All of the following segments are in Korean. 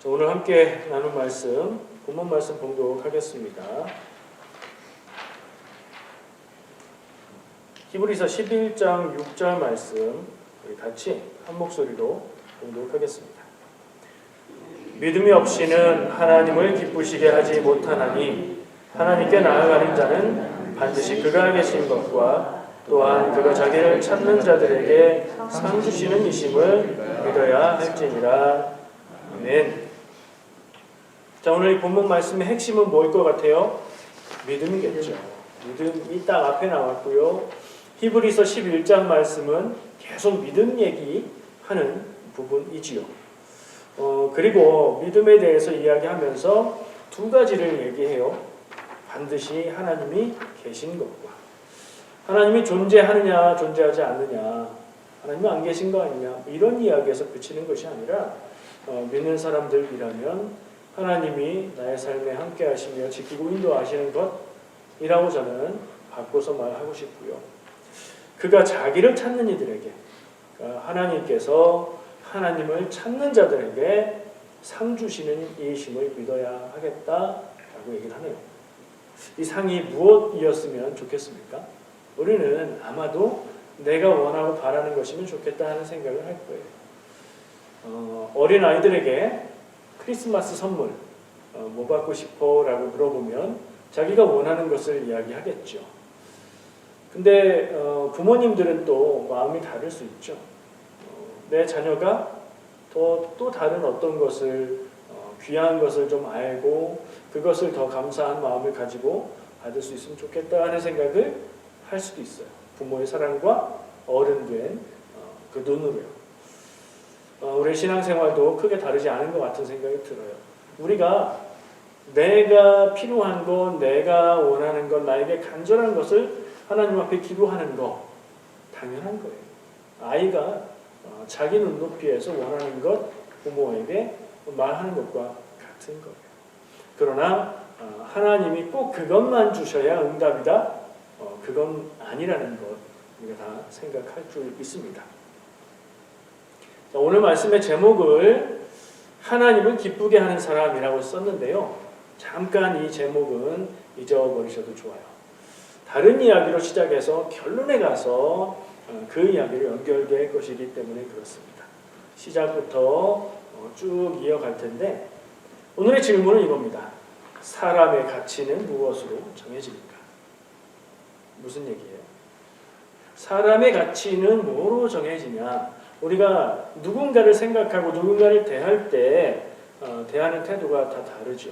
오늘 함께 나눈 말씀, 본문 말씀 봉독 하겠습니다. 히브리서 11장 6절 말씀 우리 같이 한 목소리로 봉독하겠습니다. 믿음이 없이는 하나님을 기쁘시게 하지 못하나니 하나님께 나아가는 자는 반드시 그가 계신 것과 또한 그가 자기를 찾는 자들에게 상 주시는 이심을 믿어야 할지니라. 아멘. 자, 오늘 이 본문 말씀의 핵심은 뭐일 것 같아요? 믿음이겠죠. 믿음이 딱 앞에 나왔고요. 히브리서 11장 말씀은 계속 믿음 얘기하는 부분이지요. 그리고 믿음에 대해서 이야기하면서 두 가지를 얘기해요. 반드시 하나님이 계신 것과 하나님이 존재하느냐 존재하지 않느냐, 하나님이 안 계신 거 아니냐, 이런 이야기에서 그치는 것이 아니라 믿는 사람들이라면 하나님이 나의 삶에 함께 하시며 지키고 인도하시는 것이라고 저는 바꿔서 말하고 싶고요. 그가 자기를 찾는 이들에게, 하나님께서 하나님을 찾는 자들에게 상 주시는 이심을 믿어야 하겠다라고 얘기를 하네요. 이 상이 무엇이었으면 좋겠습니까? 우리는 아마도 내가 원하고 바라는 것이면 좋겠다 하는 생각을 할 거예요. 어린 아이들에게 크리스마스 선물 뭐 받고 싶어? 라고 물어보면 자기가 원하는 것을 이야기하겠죠. 근데 부모님들은 또 마음이 다를 수 있죠. 내 자녀가 또 다른 어떤 것을 귀한 것을 좀 알고 그것을 더 감사한 마음을 가지고 받을 수 있으면 좋겠다 하는 생각을 할 수도 있어요. 부모의 사랑과 어른된 그 눈으로요. 우리 신앙생활도 크게 다르지 않은 것 같은 생각이 들어요. 우리가 내가 필요한 것, 내가 원하는 것, 나에게 간절한 것을 하나님 앞에 기도하는 거 당연한 거예요. 아이가 자기 눈높이에서 원하는 것 부모에게 말하는 것과 같은 거예요. 그러나 하나님이 꼭 그것만 주셔야 응답이다, 그건 아니라는 것 우리가 다 생각할 줄 있습니다. 자, 오늘 말씀의 제목을 하나님을 기쁘게 하는 사람이라고 썼는데요. 잠깐 이 제목은 잊어버리셔도 좋아요. 다른 이야기로 시작해서 결론에 가서 그 이야기를 연결될 것이기 때문에 그렇습니다. 시작부터 쭉 이어갈 텐데 오늘의 질문은 이겁니다. 사람의 가치는 무엇으로 정해집니까? 무슨 얘기예요? 사람의 가치는 뭐로 정해지냐? 우리가 누군가를 생각하고 누군가를 대할 때 대하는 태도가 다 다르죠.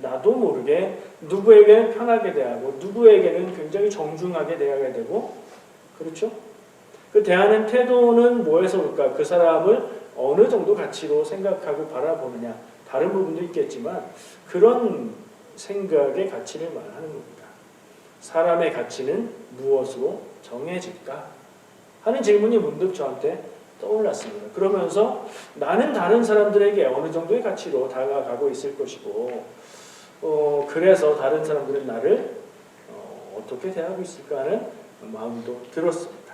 나도 모르게 누구에게는 편하게 대하고 누구에게는 굉장히 정중하게 대하게 되고, 그렇죠? 그 대하는 태도는 뭐에서 올까? 그 사람을 어느 정도 가치로 생각하고 바라보느냐, 다른 부분도 있겠지만 그런 생각의 가치를 말하는 겁니다. 사람의 가치는 무엇으로 정해질까? 하는 질문이 문득 저한테 떠올랐습니다. 그러면서 나는 다른 사람들에게 어느 정도의 가치로 다가가고 있을 것이고 그래서 다른 사람들은 나를 어떻게 대하고 있을까 하는 마음도 들었습니다.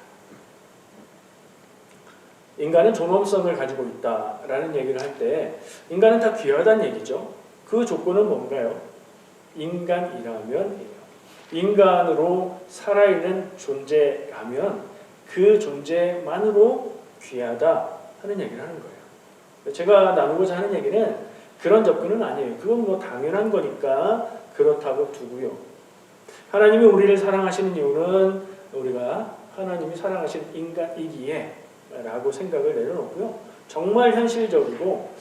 인간은 존엄성을 가지고 있다라는 얘기를 할 때 인간은 다 귀하다는 얘기죠. 그 조건은 뭔가요? 인간이라면이에요. 인간으로 살아있는 존재라면 그 존재만으로 귀하다 하는 얘기를 하는 거예요. 제가 나누고자 하는 얘기는 그런 접근은 아니에요. 그건 뭐 당연한 거니까 그렇다고 두고요. 하나님이 우리를 사랑하시는 이유는 우리가 하나님이 사랑하신 인간이기에 라고 생각을 내려놓고요. 정말 현실적이고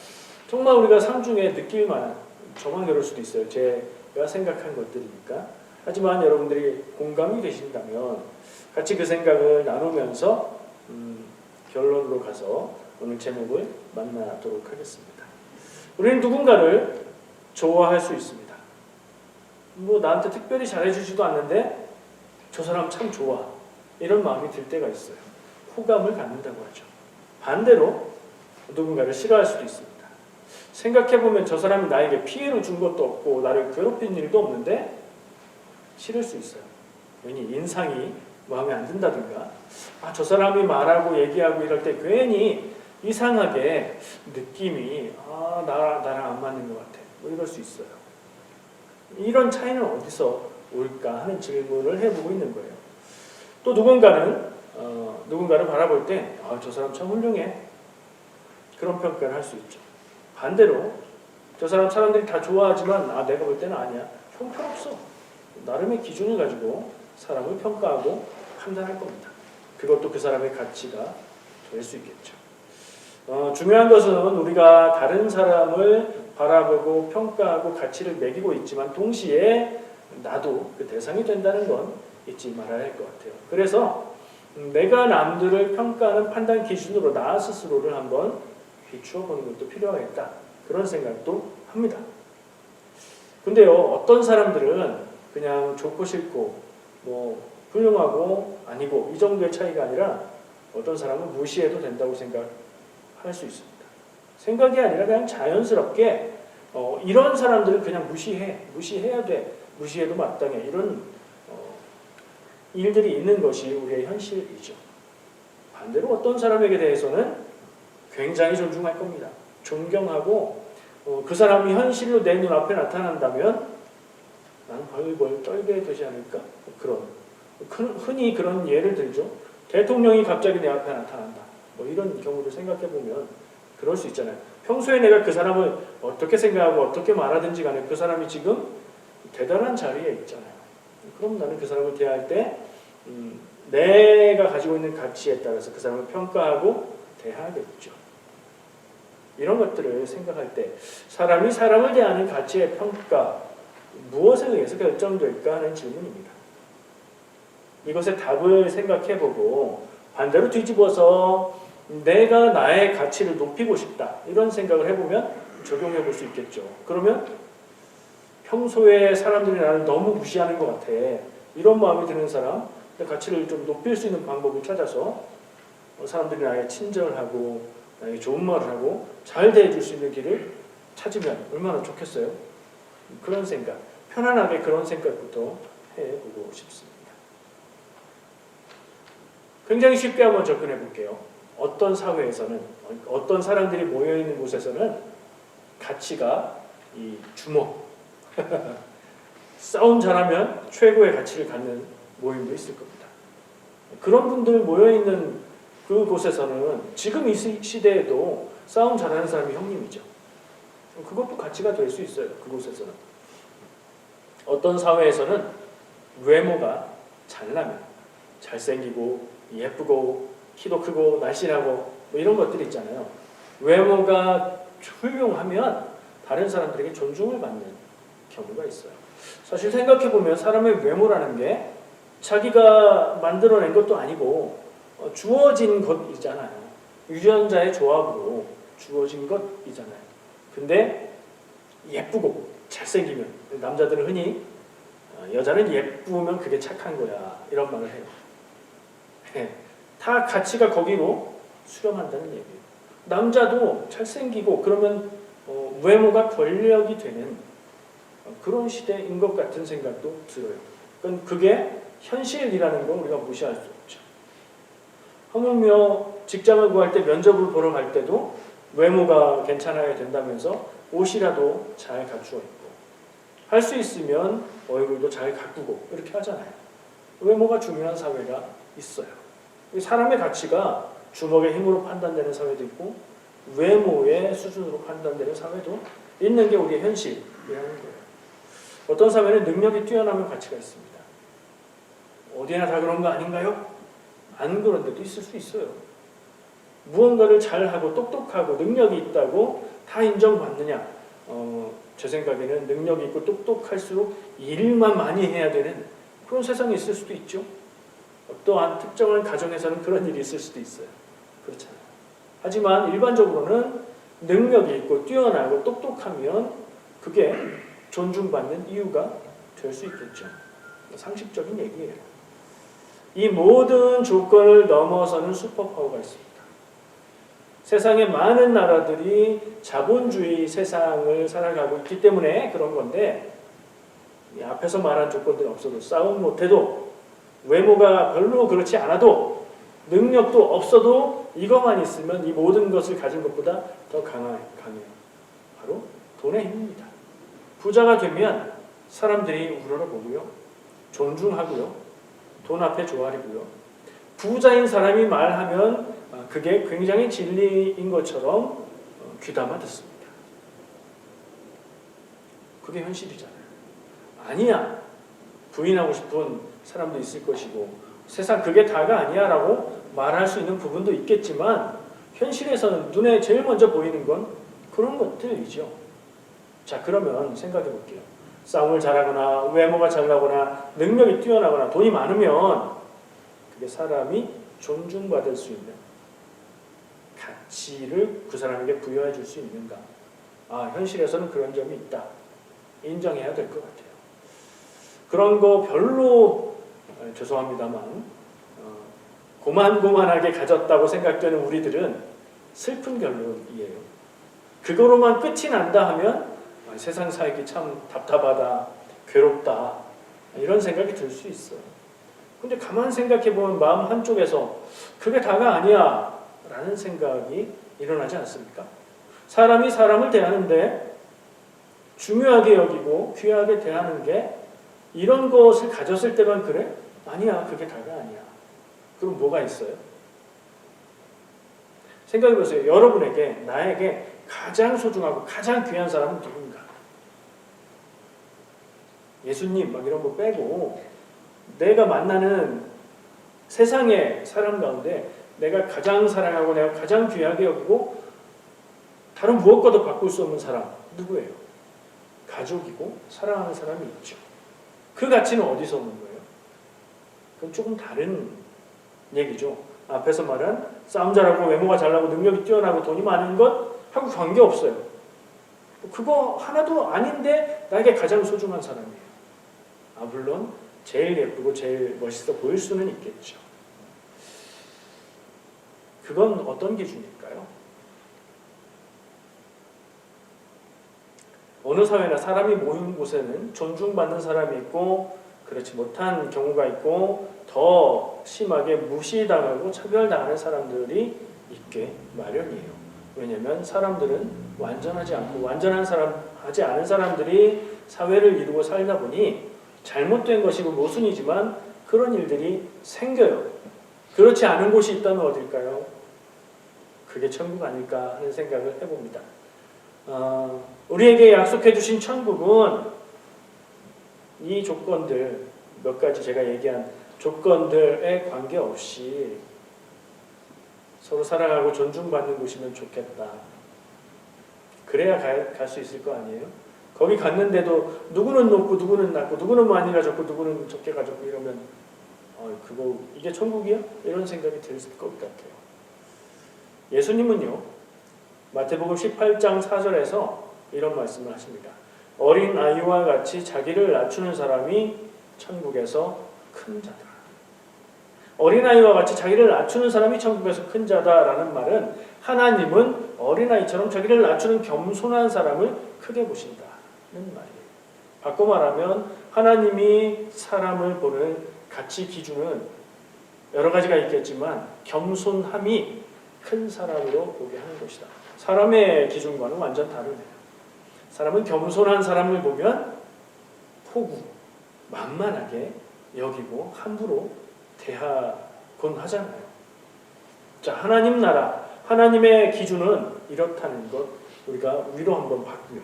정말 우리가 삶중에 느낄 만한, 저만 그럴 수도 있어요. 제가 생각한 것들이니까. 하지만 여러분들이 공감이 되신다면 같이 그 생각을 나누면서 결론으로 가서 오늘 제목을 만나도록 하겠습니다. 우리는 누군가를 좋아할 수 있습니다. 뭐 나한테 특별히 잘해주지도 않는데 저 사람 참 좋아, 이런 마음이 들 때가 있어요. 호감을 갖는다고 하죠. 반대로 누군가를 싫어할 수도 있습니다. 생각해보면 저 사람이 나에게 피해를 준 것도 없고 나를 괴롭힌 일도 없는데 싫을 수 있어요. 괜히 인상이 마음에 안 든다든가, 저 사람이 말하고 얘기하고 이럴 때 괜히 이상하게 느낌이 나랑 안 맞는 것 같아. 뭐 이럴 수 있어요. 이런 차이는 어디서 올까 하는 질문을 해보고 있는 거예요. 또 누군가를 바라볼 때 저 사람 참 훌륭해. 그런 평가를 할 수 있죠. 반대로 저 사람 사람들이 다 좋아하지만 내가 볼 때는 아니야. 형편없어. 나름의 기준을 가지고 사람을 평가하고 판단할 겁니다. 그것도 그 사람의 가치가 될 수 있겠죠. 중요한 것은 우리가 다른 사람을 바라보고 평가하고 가치를 매기고 있지만 동시에 나도 그 대상이 된다는 건 잊지 말아야 할 것 같아요. 그래서 내가 남들을 평가하는 판단 기준으로 나 스스로를 한번 비추어 보는 것도 필요하겠다. 그런 생각도 합니다. 근데요, 어떤 사람들은 그냥 좋고 싫고 뭐 훌륭하고 아니고 이 정도의 차이가 아니라 어떤 사람은 무시해도 된다고 생각할 수 있습니다. 생각이 아니라 그냥 자연스럽게 이런 사람들은 그냥 무시해야 돼. 무시해도 마땅해. 이런 일들이 있는 것이 우리의 현실이죠. 반대로 어떤 사람에게 대해서는 굉장히 존중할 겁니다. 존경하고 그 사람이 현실로 내 눈앞에 나타난다면 나는 벌벌 떨게 되지 않을까? 흔히 그런 예를 들죠. 대통령이 갑자기 내 앞에 나타난다. 뭐 이런 경우를 생각해 보면 그럴 수 있잖아요. 평소에 내가 그 사람을 어떻게 생각하고 어떻게 말하든지 간에 그 사람이 지금 대단한 자리에 있잖아요. 그럼 나는 그 사람을 대할 때 내가 가지고 있는 가치에 따라서 그 사람을 평가하고 대하겠죠. 이런 것들을 생각할 때 사람이 사람을 대하는 가치의 평가 무엇에 의해서 결정될까 하는 질문입니다. 이것의 답을 생각해보고 반대로 뒤집어서 내가 나의 가치를 높이고 싶다 이런 생각을 해보면 적용해 볼 수 있겠죠. 그러면 평소에 사람들이 나를 너무 무시하는 것 같아. 이런 마음이 드는 사람, 가치를 좀 높일 수 있는 방법을 찾아서 사람들이 나에게 친절을 하고 나에게 좋은 말을 하고 잘 대해줄 수 있는 길을 찾으면 얼마나 좋겠어요. 그런 생각, 편안하게 그런 생각부터 해보고 싶습니다. 굉장히 쉽게 한번 접근해 볼게요. 어떤 사회에서는, 어떤 사람들이 모여있는 곳에서는 가치가 이 주먹, 싸움 잘하면 최고의 가치를 갖는 모임도 있을 겁니다. 그런 분들 모여있는 그곳에서는 지금 이 시대에도 싸움 잘하는 사람이 형님이죠. 그것도 가치가 될 수 있어요. 그곳에서는. 어떤 사회에서는 외모가 잘나면 잘생기고 예쁘고 키도 크고 날씬하고 뭐 이런 것들이 있잖아요. 외모가 훌륭하면 다른 사람들에게 존중을 받는 경우가 있어요. 사실 생각해보면 사람의 외모라는 게 자기가 만들어낸 것도 아니고 주어진 것이잖아요. 유전자의 조합으로 주어진 것이잖아요. 근데 예쁘고 잘생기면 남자들은 흔히 여자는 예쁘면 그게 착한 거야 이런 말을 해요. 다 가치가 거기로 수렴한다는 얘기예요. 남자도 잘생기고 그러면 외모가 권력이 되는 그런 시대인 것 같은 생각도 들어요. 그게 현실이라는 걸 우리가 무시할 수 없죠. 하물며 직장을 구할 때 면접을 보러 갈 때도 외모가 괜찮아야 된다면서 옷이라도 잘 갖추어 입고 할 수 있으면 얼굴도 잘 가꾸고 이렇게 하잖아요. 외모가 중요한 사회가 있어요. 사람의 가치가 주먹의 힘으로 판단되는 사회도 있고 외모의 수준으로 판단되는 사회도 있는 게 우리의 현실이라는 거예요. 어떤 사회는 능력이 뛰어나면 가치가 있습니다. 어디나 다 그런 거 아닌가요? 안 그런 데도 있을 수 있어요. 무언가를 잘하고 똑똑하고 능력이 있다고 다 인정받느냐? 제 생각에는 능력이 있고 똑똑할수록 일만 많이 해야 되는 그런 세상이 있을 수도 있죠. 또한 특정한 가정에서는 그런 일이 있을 수도 있어요. 그렇잖아요. 하지만 일반적으로는 능력이 있고 뛰어나고 똑똑하면 그게 존중받는 이유가 될 수 있겠죠. 상식적인 얘기예요. 이 모든 조건을 넘어서는 슈퍼파워가 있습니다. 세상의 많은 나라들이 자본주의 세상을 살아가고 있기 때문에 그런 건데 앞에서 말한 조건들이 없어도 싸움 못해도 외모가 별로 그렇지 않아도 능력도 없어도 이것만 있으면 이 모든 것을 가진 것보다 더 강해요. 바로 돈의 힘입니다. 부자가 되면 사람들이 우러러보고요. 존중하고요. 돈 앞에 조아리고요. 부자인 사람이 말하면 그게 굉장히 진리인 것처럼 귀담아 듣습니다. 그게 현실이잖아요. 아니야. 부인하고 싶은 사람도 있을 것이고 세상 그게 다가 아니야 라고 말할 수 있는 부분도 있겠지만 현실에서는 눈에 제일 먼저 보이는 건 그런 것들이죠. 자, 그러면 생각해 볼게요. 싸움을 잘하거나 외모가 잘나거나 능력이 뛰어나거나 돈이 많으면 그게 사람이 존중받을 수 있는 가치를 그 사람에게 부여해 줄 수 있는가? 현실에서는 그런 점이 있다. 인정해야 될 것 같아요. 그런 거 별로 죄송합니다만 고만고만하게 가졌다고 생각되는 우리들은 슬픈 결론이에요. 그거로만 끝이 난다 하면 세상 살기 참 답답하다, 괴롭다 이런 생각이 들 수 있어요. 근데 가만 생각해 보면 마음 한쪽에서 그게 다가 아니야 라는 생각이 일어나지 않습니까? 사람이 사람을 대하는데 중요하게 여기고 귀하게 대하는 게 이런 것을 가졌을 때만 그래? 아니야, 그게 다가 아니야. 그럼 뭐가 있어요? 생각해 보세요. 여러분에게, 나에게 가장 소중하고 가장 귀한 사람은 누군가? 예수님 막 이런 거 빼고 내가 만나는 세상의 사람 가운데 내가 가장 사랑하고 내가 가장 귀하게 여기고 다른 무엇과도 바꿀 수 없는 사람 누구예요? 가족이고 사랑하는 사람이 있죠. 그 가치는 어디서 오는 거예요? 그건 조금 다른 얘기죠. 앞에서 말한 싸움 잘하고 외모가 잘나고 능력이 뛰어나고 돈이 많은 것하고 관계없어요. 그거 하나도 아닌데 나에게 가장 소중한 사람이에요. 물론 제일 예쁘고 제일 멋있어 보일 수는 있겠죠. 그건 어떤 기준일까요? 어느 사회나 사람이 모인 곳에는 존중받는 사람이 있고 그렇지 못한 경우가 있고 더 심하게 무시당하고 차별당하는 사람들이 있게 마련이에요. 왜냐하면 사람들은 완전하지 않고 완전한 사람 하지 않은 사람들이 사회를 이루고 살다 보니 잘못된 것이고 모순이지만 그런 일들이 생겨요. 그렇지 않은 곳이 있다면 어딜까요? 그게 천국 아닐까 하는 생각을 해봅니다. 우리에게 약속해 주신 천국은 이 조건들, 몇 가지 제가 얘기한 조건들에 관계없이 서로 사랑하고 존중받는 곳이면 좋겠다. 그래야 갈 수 있을 거 아니에요? 거기 갔는데도 누구는 높고 누구는 낮고 누구는 많이 가졌고 누구는 적게 가졌고 이러면 이게 천국이야? 이런 생각이 들 것 같아요. 예수님은요, 마태복음 18장 4절에서 이런 말씀을 하십니다. 어린 아이와 같이 자기를 낮추는 사람이 천국에서 큰 자다. 어린아이와 같이 자기를 낮추는 사람이 천국에서 큰 자다라는 말은 하나님은 어린아이처럼 자기를 낮추는 겸손한 사람을 크게 보신다는 말이에요. 바꿔 말하면 하나님이 사람을 보는 가치 기준은 여러 가지가 있겠지만 겸손함이 큰 사람으로 보게 하는 것이다. 사람의 기준과는 완전 다르네요. 사람은 겸손한 사람을 보면 포구, 만만하게 여기고 함부로 대하곤 하잖아요. 자, 하나님 나라, 하나님의 기준은 이렇다는 것 우리가 위로 한번 봤고요.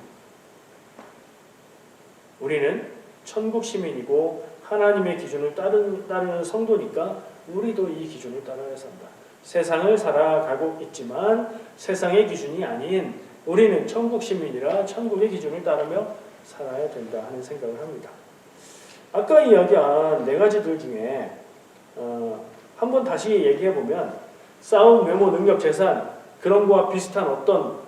우리는 천국 시민이고 하나님의 기준을 따르는 성도니까 우리도 이 기준을 따라야 산다. 세상을 살아가고 있지만 세상의 기준이 아닌 우리는 천국 시민이라 천국의 기준을 따르며 살아야 된다 하는 생각을 합니다. 아까 이야기한 네 가지들 중에 한번 다시 얘기해보면 싸움, 외모, 능력, 재산 그런 거와 비슷한 어떤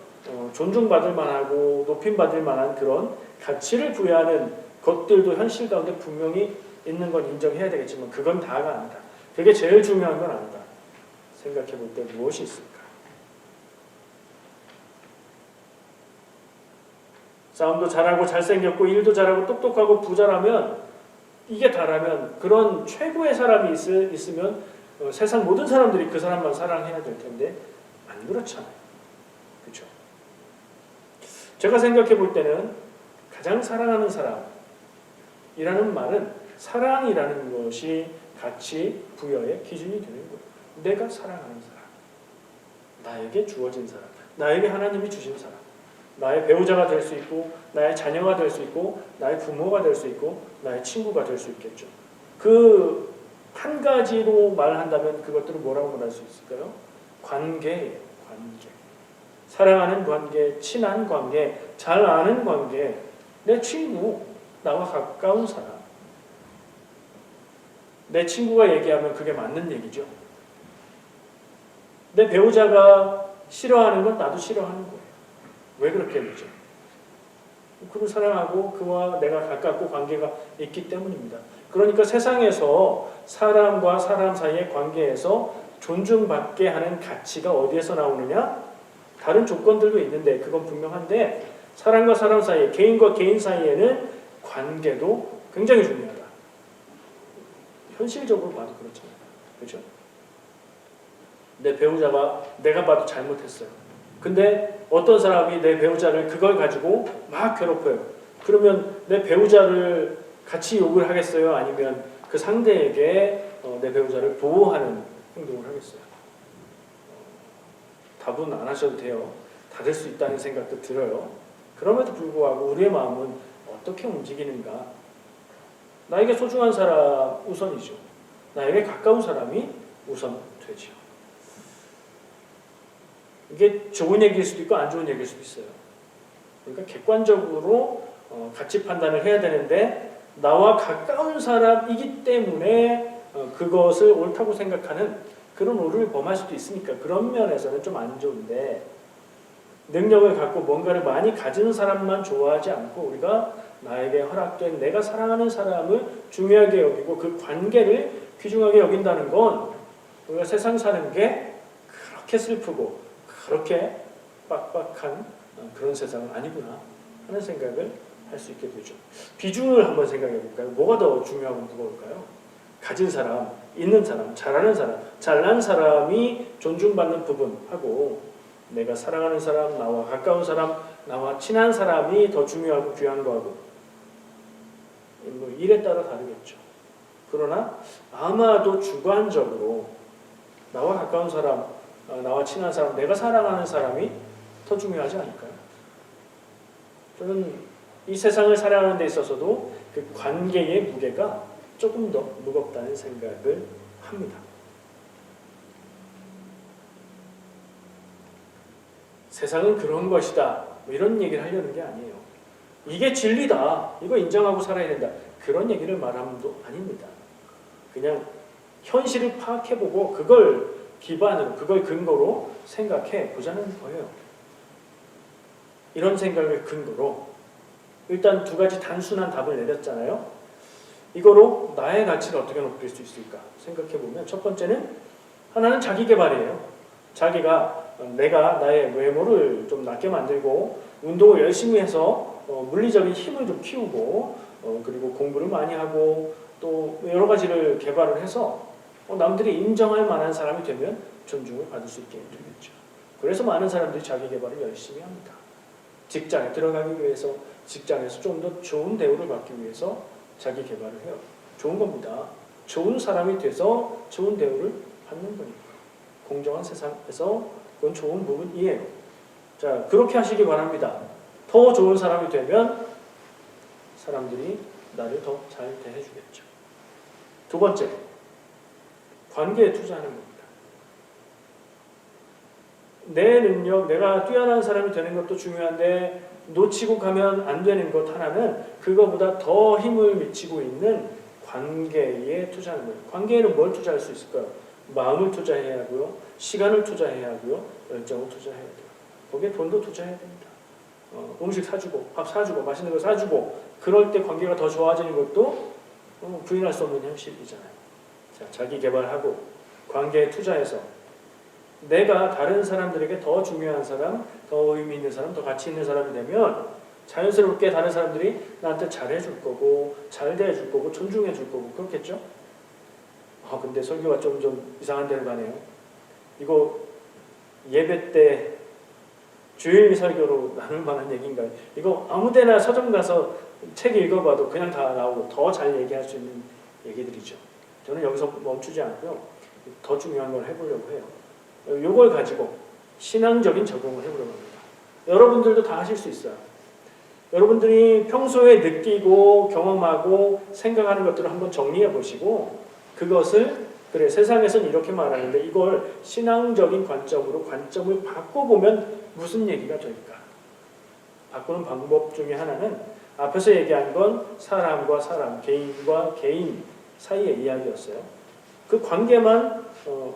존중받을 만하고 높임받을 만한 그런 가치를 부여하는 것들도 현실 가운데 분명히 있는 건 인정해야 되겠지만 그건 다가 아니다. 그게 제일 중요한 건 아니다. 생각해 볼 때 무엇이 있을까? 싸움도 잘하고 잘생겼고 일도 잘하고 똑똑하고 부자라면 이게 다라면 그런 최고의 사람이 있으면 세상 모든 사람들이 그 사람만 사랑해야 될 텐데 안 그렇잖아요. 그렇죠? 제가 생각해 볼 때는 가장 사랑하는 사람이라는 말은 사랑이라는 것이 가치 부여의 기준이 되는 거예요. 내가 사랑하는 사람, 나에게 주어진 사람, 나에게 하나님이 주신 사람, 나의 배우자가 될 수 있고 나의 자녀가 될 수 있고 나의 부모가 될 수 있고 나의 친구가 될 수 있겠죠. 그 한 가지로 말한다면 그것들은 뭐라고 말할 수 있을까요? 관계예요. 관계. 사랑하는 관계, 친한 관계, 잘 아는 관계, 내 친구, 나와 가까운 사람. 내 친구가 얘기하면 그게 맞는 얘기죠. 내 배우자가 싫어하는 건 나도 싫어하는 거예요. 왜 그렇게 되죠? 그를 사랑하고 그와 내가 가깝고 관계가 있기 때문입니다. 그러니까 세상에서 사람과 사람 사이의 관계에서 존중받게 하는 가치가 어디에서 나오느냐? 다른 조건들도 있는데 그건 분명한데 사람과 사람 사이, 개인과 개인 사이에는 관계도 굉장히 중요하다. 현실적으로 봐도 그렇잖아요. 그렇죠? 내 배우자가 내가 봐도 잘못했어요. 근데 어떤 사람이 내 배우자를 그걸 가지고 막 괴롭혀요. 그러면 내 배우자를 같이 욕을 하겠어요? 아니면 그 상대에게 내 배우자를 보호하는 행동을 하겠어요? 답은 안 하셔도 돼요. 다를 수 있다는 생각도 들어요. 그럼에도 불구하고 우리의 마음은 어떻게 움직이는가? 나에게 소중한 사람 우선이죠. 나에게 가까운 사람이 우선 되죠. 이게 좋은 얘기일 수도 있고 안 좋은 얘기일 수도 있어요. 그러니까 객관적으로 가치 판단을 해야 되는데 나와 가까운 사람이기 때문에 그것을 옳다고 생각하는 그런 오류를 범할 수도 있으니까 그런 면에서는 좀 안 좋은데 능력을 갖고 뭔가를 많이 가진 사람만 좋아하지 않고 우리가 나에게 허락된 내가 사랑하는 사람을 중요하게 여기고 그 관계를 귀중하게 여긴다는 건 우리가 세상 사는 게 그렇게 슬프고 그렇게 빡빡한 그런 세상은 아니구나 하는 생각을 할 수 있게 되죠. 비중을 한번 생각해 볼까요? 뭐가 더 중요하고 무거울까요? 가진 사람, 있는 사람, 잘하는 사람, 잘난 사람이 존중받는 부분하고 내가 사랑하는 사람, 나와 가까운 사람, 나와 친한 사람이 더 중요하고 귀한 거하고 뭐 일에 따라 다르겠죠. 그러나 아마도 주관적으로 나와 가까운 사람, 나와 친한 사람, 내가 사랑하는 사람이 더 중요하지 않을까요? 저는 이 세상을 살아가는 데 있어서도 그 관계의 무게가 조금 더 무겁다는 생각을 합니다. 세상은 그런 것이다. 뭐 이런 얘기를 하려는 게 아니에요. 이게 진리다. 이거 인정하고 살아야 된다. 그런 얘기를 말함도 아닙니다. 그냥 현실을 파악해보고 그걸 기반으로, 그걸 근거로 생각해 보자는 거예요. 이런 생각을 근거로 일단 두 가지 단순한 답을 내렸잖아요. 이거로 나의 가치를 어떻게 높일 수 있을까 생각해보면 첫 번째는 하나는 자기 개발이에요. 자기가 내가 나의 외모를 좀 낫게 만들고 운동을 열심히 해서 물리적인 힘을 좀 키우고 그리고 공부를 많이 하고 또 여러 가지를 개발을 해서 남들이 인정할 만한 사람이 되면 존중을 받을 수 있게 되겠죠. 그래서 많은 사람들이 자기 개발을 열심히 합니다. 직장에 들어가기 위해서 직장에서 좀 더 좋은 대우를 받기 위해서 자기 개발을 해요. 좋은 겁니다. 좋은 사람이 돼서 좋은 대우를 받는 거니까. 공정한 세상에서 그건 좋은 부분이에요. 자, 그렇게 하시기 바랍니다. 더 좋은 사람이 되면 사람들이 나를 더 잘 대해주겠죠. 두 번째, 관계에 투자하는 겁니다. 내 능력, 내가 뛰어난 사람이 되는 것도 중요한데 놓치고 가면 안 되는 것 하나는 그거보다 더 힘을 미치고 있는 관계에 투자하는 거예요. 관계에는 뭘 투자할 수 있을까요? 마음을 투자해야 하고요. 시간을 투자해야 하고요. 열정을 투자해야 돼요. 거기에 돈도 투자해야 됩니다. 음식 사주고 밥 사주고 맛있는 거 사주고 그럴 때 관계가 더 좋아지는 것도 부인할 수 없는 현실이잖아요. 자, 자기 개발하고 관계에 투자해서 내가 다른 사람들에게 더 중요한 사람, 더 의미 있는 사람, 더 가치 있는 사람이 되면 자연스럽게 다른 사람들이 나한테 잘해줄 거고 잘 대해줄 거고 존중해줄 거고 그렇겠죠? 근데 설교가 좀 이상한 데로 가네요. 이거 예배 때 주일 설교로 나눌 만한 얘기인가요? 이거 아무데나 서점 가서 책 읽어봐도 그냥 다 나오고 더 잘 얘기할 수 있는 얘기들이죠. 저는 여기서 멈추지 않고요. 더 중요한 걸 해보려고 해요. 이걸 가지고 신앙적인 적용을 해보려고 합니다. 여러분들도 다 하실 수 있어요. 여러분들이 평소에 느끼고 경험하고 생각하는 것들을 한번 정리해 보시고 그것을 그래 세상에서는 이렇게 말하는데 이걸 신앙적인 관점으로 관점을 바꿔보면 무슨 얘기가 될까? 바꾸는 방법 중에 하나는 앞에서 얘기한 건 사람과 사람, 개인과 개인 사이의 이야기였어요. 그 관계만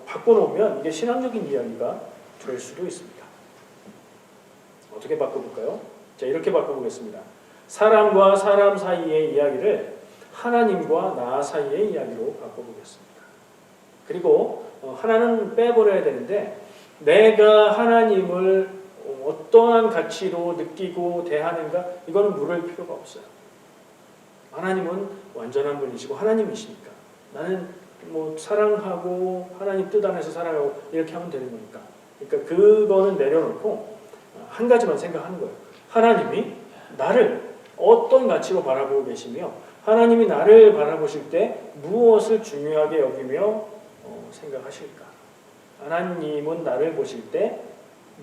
바꿔놓으면 이게 신앙적인 이야기가 될 수도 있습니다. 어떻게 바꿔볼까요? 자, 이렇게 바꿔보겠습니다. 사람과 사람 사이의 이야기를 하나님과 나 사이의 이야기로 바꿔보겠습니다. 그리고 하나는 빼버려야 되는데 내가 하나님을 어떠한 가치로 느끼고 대하는가 이거는 물을 필요가 없어요. 하나님은 완전한 분이시고 하나님이시니까 나는 사랑하고 하나님 뜻 안에서 살아가고 이렇게 하면 되는 거니까 그러니까 그거는 내려놓고 한 가지만 생각하는 거예요. 하나님이 나를 어떤 가치로 바라보고 계시며 하나님이 나를 바라보실 때 무엇을 중요하게 여기며 생각하실까? 하나님은 나를 보실 때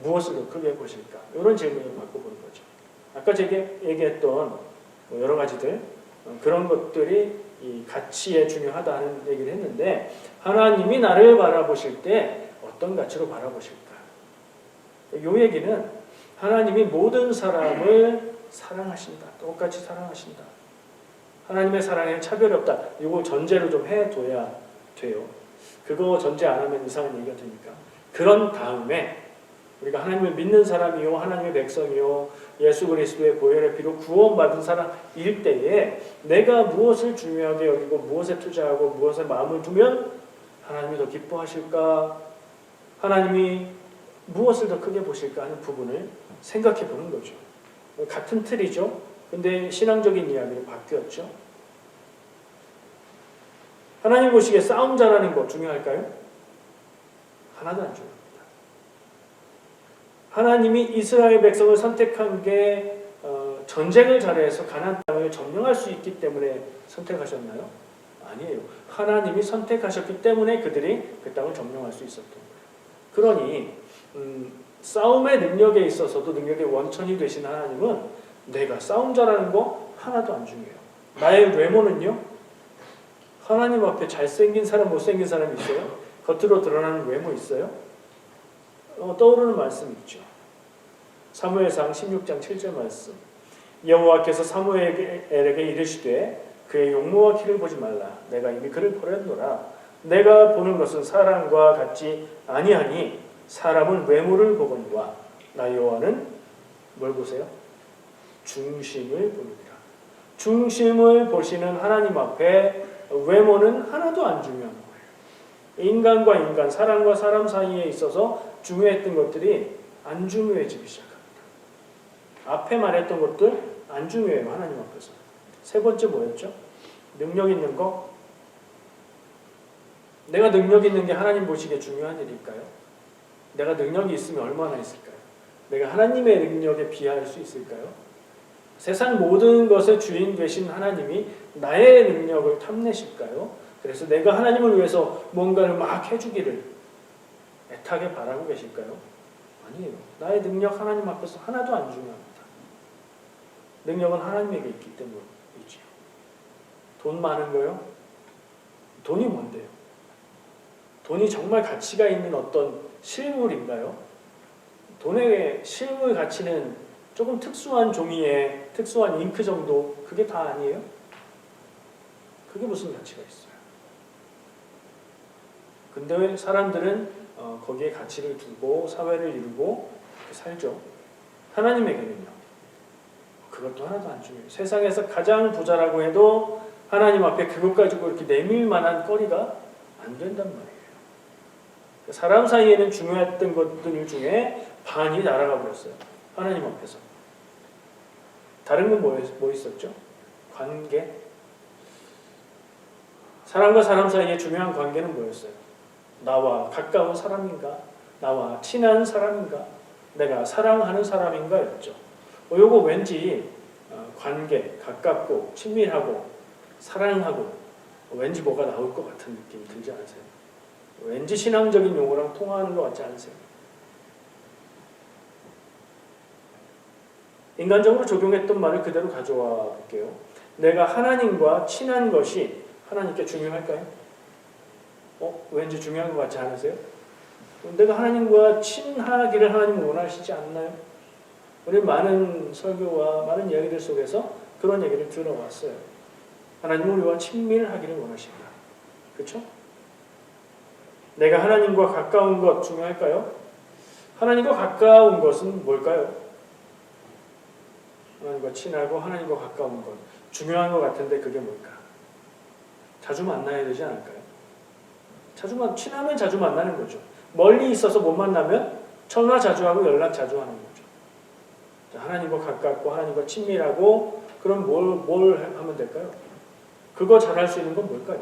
무엇을 더 크게 보실까? 이런 질문을 바꿔보는 거죠. 아까 제가 얘기했던 여러 가지들 그런 것들이 이 가치에 중요하다는 얘기를 했는데 하나님이 나를 바라보실 때 어떤 가치로 바라보실까? 이 얘기는 하나님이 모든 사람을 사랑하신다. 똑같이 사랑하신다. 하나님의 사랑에 차별이 없다. 이거 전제로 좀 해둬야 돼요. 그거 전제 안 하면 이상한 얘기가 되니까. 그런 다음에 우리가 하나님을 믿는 사람이요 하나님의 백성이요 예수 그리스도의 보혈의 피로 구원받은 사람일 때에 내가 무엇을 중요하게 여기고 무엇에 투자하고 무엇에 마음을 두면 하나님이 더 기뻐하실까? 하나님이 무엇을 더 크게 보실까 하는 부분을 생각해 보는 거죠. 같은 틀이죠. 근데 신앙적인 이야기로 바뀌었죠. 하나님 보시기에 싸움 잘하는 거 중요할까요? 하나도 안 중요합니다. 하나님이 이스라엘 백성을 선택한 게 전쟁을 잘해서 가나안 땅을 점령할 수 있기 때문에 선택하셨나요? 아니에요. 하나님이 선택하셨기 때문에 그들이 그 땅을 점령할 수 있었던 거예요. 그러니 싸움의 능력에 있어서도 능력의 원천이 되신 하나님은 내가 싸움 잘하는 거 하나도 안 중요해요. 나의 외모는요? 하나님 앞에 잘생긴 사람, 못생긴 사람 있어요? 겉으로 드러나는 외모 있어요? 떠오르는 말씀 있죠. 사무엘상 16장 7절 말씀. 여호와께서 사무엘에게 이르시되 그의 용모와 키를 보지 말라. 내가 이미 그를 버렸노라. 내가 보는 것은 사람과 같지 아니하니 사람은 외모를 보거니와 나 여호와는 뭘 보세요? 중심을 보느니라. 중심을 보시는 하나님 앞에 외모는 하나도 안 중요한 거예요. 인간과 인간, 사람과 사람 사이에 있어서 중요했던 것들이 안 중요해지기 시작합니다. 앞에 말했던 것들 안 중요해요. 하나님 앞에서. 세 번째 뭐였죠? 능력 있는 거. 내가 능력 있는 게 하나님 보시기에 중요한 일일까요? 내가 능력이 있으면 얼마나 있을까요? 내가 하나님의 능력에 비할 수 있을까요? 세상 모든 것의 주인 되신 하나님이 나의 능력을 탐내실까요? 그래서 내가 하나님을 위해서 뭔가를 막 해주기를 애타게 바라고 계실까요? 아니에요. 나의 능력 하나님 앞에서 하나도 안 중요합니다. 능력은 하나님에게 있기 때문이지요. 돈 많은 거요? 돈이 뭔데요? 돈이 정말 가치가 있는 어떤 실물인가요? 돈의 실물 가치는 조금 특수한 종이에 특수한 잉크 정도 그게 다 아니에요? 그게 무슨 가치가 있어요? 근데 왜 사람들은 거기에 가치를 두고 사회를 이루고 살죠? 하나님에게는요? 그것도 하나도 안 중요해요. 세상에서 가장 부자라고 해도 하나님 앞에 그것 가지고 이렇게 내밀 만한 거리가 안 된단 말이에요. 사람 사이에는 중요했던 것들 중에 반이 날아가 버렸어요. 하나님 앞에서. 다른 건 뭐 있었죠? 관계. 사람과 사람 사이의 중요한 관계는 뭐였어요? 나와 가까운 사람인가? 나와 친한 사람인가? 내가 사랑하는 사람인가? 였죠. 요거 왠지 관계, 가깝고 친밀하고 사랑하고 왠지 뭐가 나올 것 같은 느낌이 들지 않으세요? 왠지 신앙적인 용어랑 통하는 것 같지 않으세요? 인간적으로 적용했던 말을 그대로 가져와 볼게요. 내가 하나님과 친한 것이 하나님께 중요할까요? 왠지 중요한 것 같지 않으세요? 내가 하나님과 친하기를 하나님은 원하시지 않나요? 우리 많은 설교와 많은 이야기들 속에서 그런 얘기를 들어왔어요. 하나님은 우리와 친밀하기를 원하십니다. 그렇죠? 내가 하나님과 가까운 것 중요할까요? 하나님과 가까운 것은 뭘까요? 하나님과 친하고 하나님과 가까운 것 중요한 것 같은데 그게 뭘까? 자주 만나야 되지 않을까요? 친하면 자주 만나는 거죠. 멀리 있어서 못 만나면 전화 자주 하고 연락 자주 하는 거죠. 하나님과 가깝고 하나님과 친밀하고 그럼 뭘 하면 될까요? 그거 잘할 수 있는 건 뭘까요?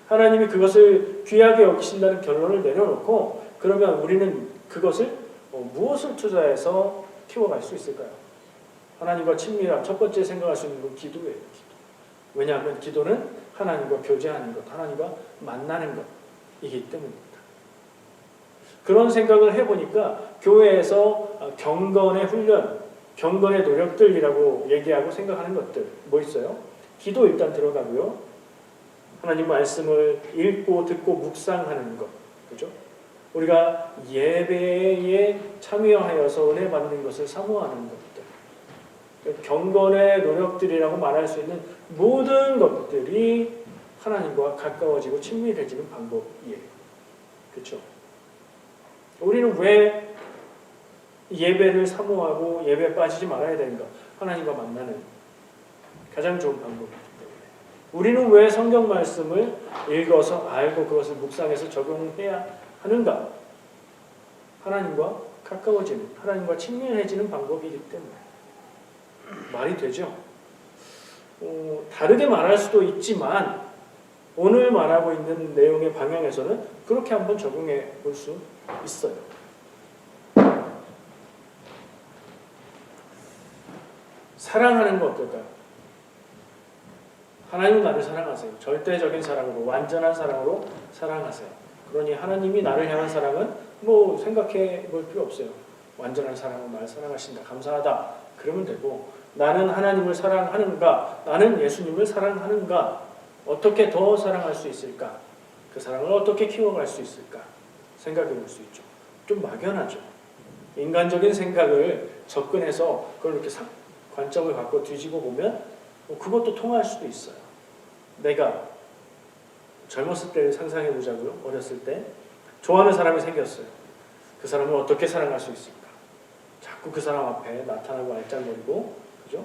하나님이 그것을 귀하게 여기신다는 결론을 내려놓고 그러면 우리는 그것을 무엇을 투자해서 키워갈 수 있을까요? 하나님과 친밀함 첫 번째 생각할 수 있는 건 기도예요. 기도. 왜냐하면 기도는 하나님과 교제하는 것, 하나님과 만나는 것이기 때문입니다. 그런 생각을 해보니까 교회에서 경건의 훈련, 경건의 노력들이라고 얘기하고 생각하는 것들 뭐 있어요? 기도 일단 들어가고요. 하나님 말씀을 읽고 듣고 묵상하는 것, 그죠? 우리가 예배에 참여하여서 은혜 받는 것을 사모하는 것들, 경건의 노력들이라고 말할 수 있는 모든 것들이 하나님과 가까워지고 친밀해지는 방법이에요. 그렇죠? 우리는 왜 예배를 사모하고 예배에 빠지지 말아야 되는가? 하나님과 만나는 가장 좋은 방법이기 때문에. 우리는 왜 성경 말씀을 읽어서 알고 그것을 묵상해서 적용해야 하는가? 하나님과 가까워지는, 하나님과 친밀해지는 방법이기 때문에. 말이 되죠? 다르게 말할 수도 있지만 오늘 말하고 있는 내용의 방향에서는 그렇게 한번 적용해 볼 수 있어요. 사랑하는 거 어떨까요? 하나님은 나를 사랑하세요. 절대적인 사랑으로, 완전한 사랑으로 사랑하세요. 그러니 하나님이 나를 향한 사랑은 뭐 생각해 볼 필요 없어요. 완전한 사랑으로 나를 사랑하신다. 감사하다. 그러면 되고 나는 하나님을 사랑하는가? 나는 예수님을 사랑하는가? 어떻게 더 사랑할 수 있을까? 그 사랑을 어떻게 키워갈 수 있을까? 생각해 볼 수 있죠. 좀 막연하죠. 인간적인 생각을 접근해서 그걸 이렇게 관점을 갖고 뒤집어 보면 그것도 통할 수도 있어요. 내가 젊었을 때를 상상해 보자고요. 어렸을 때 좋아하는 사람이 생겼어요. 그 사람을 어떻게 사랑할 수 있을까? 자꾸 그 사람 앞에 나타나고 알짱거리고, 그죠?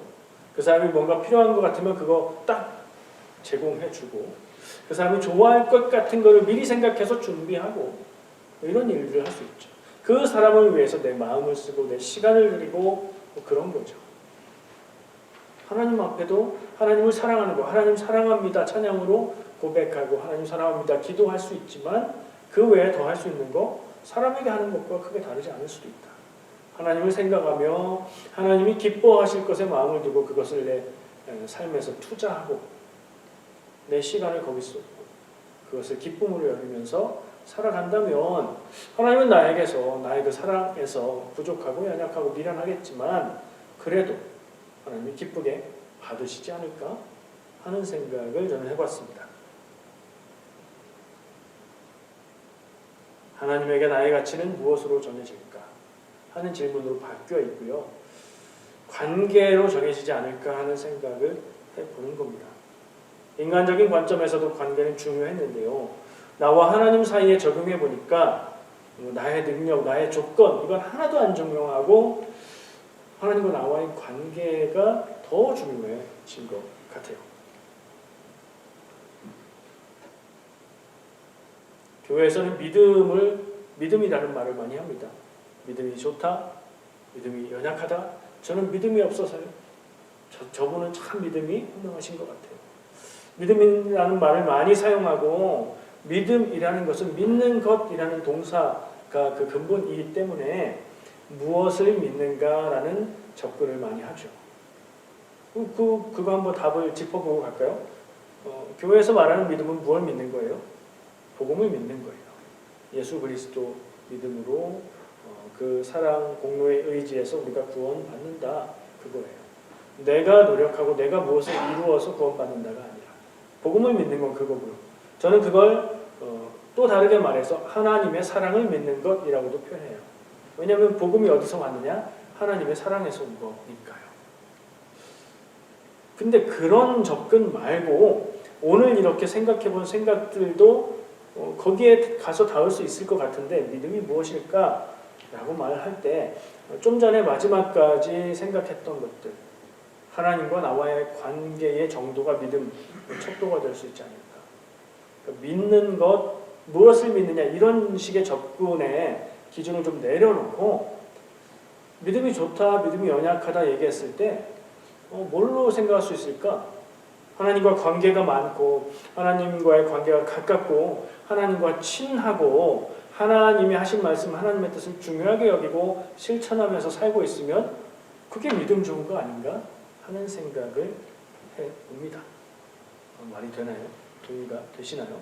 그 사람이 뭔가 필요한 것 같으면 그거 딱 제공해주고, 그 사람이 좋아할 것 같은 거를 미리 생각해서 준비하고, 이런 일들을 할 수 있죠. 그 사람을 위해서 내 마음을 쓰고 내 시간을 들이고 뭐 그런 거죠. 하나님 앞에도 하나님을 사랑하는 거, 하나님 사랑합니다 찬양으로 고백하고 하나님 사랑합니다 기도할 수 있지만 그 외에 더 할 수 있는 거 사람에게 하는 것과 크게 다르지 않을 수도 있다. 하나님을 생각하며 하나님이 기뻐하실 것에 마음을 두고 그것을 내 삶에서 투자하고 내 시간을 거기 쏟고 그것을 기쁨으로 여기면서 살아간다면 하나님은 나에게서 나의 그 사랑에서 부족하고 연약하고 미련하겠지만 그래도 하나님이 기쁘게 받으시지 않을까 하는 생각을 저는 해봤습니다. 하나님에게 나의 가치는 무엇으로 정해질까 하는 질문으로 바뀌어 있고요. 관계로 정해지지 않을까 하는 생각을 해보는 겁니다. 인간적인 관점에서도 관계는 중요했는데요. 나와 하나님 사이에 적용해 보니까 나의 능력, 나의 조건 이건 하나도 안 중요하고 하나님과 나와의 관계가 더 중요해진 것 같아요. 교회에서는 믿음이라는 말을 많이 합니다. 믿음이 좋다, 믿음이 연약하다. 저는 믿음이 없어서요. 저분은 참 믿음이 현명하신 것 같아요. 믿음이라는 말을 많이 사용하고 믿음이라는 것은 믿는 것이라는 동사가 그 근본이기 때문에 무엇을 믿는가라는 접근을 많이 하죠. 그거 한번 답을 짚어보고 갈까요? 교회에서 말하는 믿음은 무엇을 믿는 거예요? 복음을 믿는 거예요. 예수 그리스도 믿음으로 그 사랑 공로의 의지에서 우리가 구원받는다, 그거예요. 내가 노력하고 내가 무엇을 이루어서 구원받는다가 아니라 복음을 믿는 건 그거고요. 저는 그걸 또 다르게 말해서 하나님의 사랑을 믿는 것이라고도 표현해요. 왜냐하면 복음이 어디서 왔느냐? 하나님의 사랑에서 온 거니까요. 근데 그런 접근 말고 오늘 이렇게 생각해 본 생각들도 거기에 가서 닿을 수 있을 것 같은데 믿음이 무엇일까? 라고 말할 때 좀 전에 마지막까지 생각했던 것들, 하나님과 나와의 관계의 정도가 믿음, 척도가 될 수 있지 않을까. 그러니까 믿는 것, 무엇을 믿느냐, 이런 식의 접근의 기준을 좀 내려놓고 믿음이 좋다, 믿음이 연약하다 얘기했을 때 뭘로 생각할 수 있을까? 하나님과 관계가 많고 하나님과의 관계가 가깝고 하나님과 친하고 하나님이 하신 말씀, 하나님의 뜻을 중요하게 여기고 실천하면서 살고 있으면 그게 믿음 좋은 거 아닌가 하는 생각을 해봅니다. 말이 되나요? 동의가 되시나요?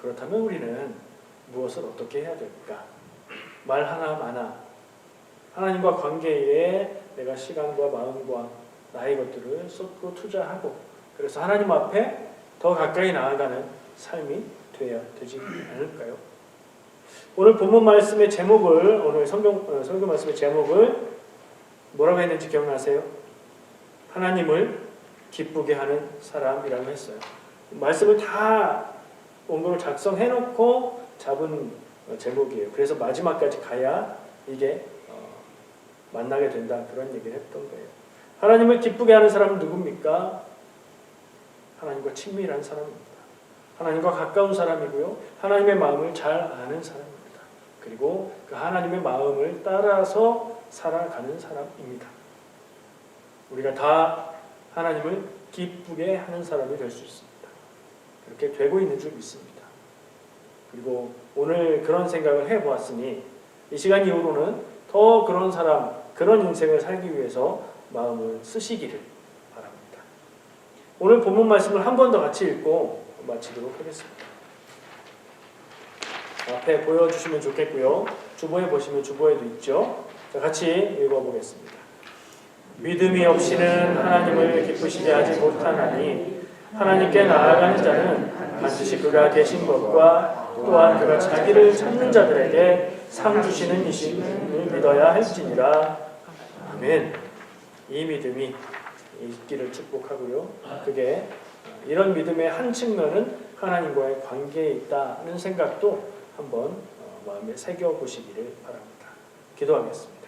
그렇다면 우리는 무엇을 어떻게 해야 될까? 말 하나 마나 하나님과 관계에 내가 시간과 마음과 나의 것들을 쏟고 투자하고 그래서 하나님 앞에 더 가까이 나아가는 삶이 되어야 되지 않을까요? 오늘 본문 말씀의 제목을, 오늘 설교 말씀의 제목을 뭐라고 했는지 기억나세요? 하나님을 기쁘게 하는 사람이라고 했어요. 말씀을 다 원고를 작성해놓고 잡은 제목이에요. 그래서 마지막까지 가야 이게 만나게 된다, 그런 얘기를 했던 거예요. 하나님을 기쁘게 하는 사람은 누굽니까? 하나님과 친밀한 사람입니다. 하나님과 가까운 사람이고요. 하나님의 마음을 잘 아는 사람입니다. 그리고 그 하나님의 마음을 따라서 살아가는 사람입니다. 우리가 다 하나님을 기쁘게 하는 사람이 될 수 있습니다. 그렇게 되고 있는 줄 믿습니다. 그리고 오늘 그런 생각을 해보았으니 이 시간 이후로는 더 그런 사람, 그런 인생을 살기 위해서 마음을 쓰시기를 바랍니다. 오늘 본문 말씀을 한 번 더 같이 읽고 마치도록 하겠습니다. 앞에 보여주시면 좋겠고요. 주보에 보시면 주보에도 있죠. 자, 같이 읽어보겠습니다. 믿음이 없이는 하나님을 기쁘시게 하지 못하나니 하나님께 나아가는 자는 반드시 그가 계신 것과 또한 그가 자기를 찾는 자들에게 상 주시는 이심을 믿어야 할지니라. 아멘. 이 믿음이 있기를 축복하고요. 그게 이런 믿음의 한 측면은 하나님과의 관계에 있다는 생각도 한번 마음에 새겨보시기를 바랍니다. 기도하겠습니다.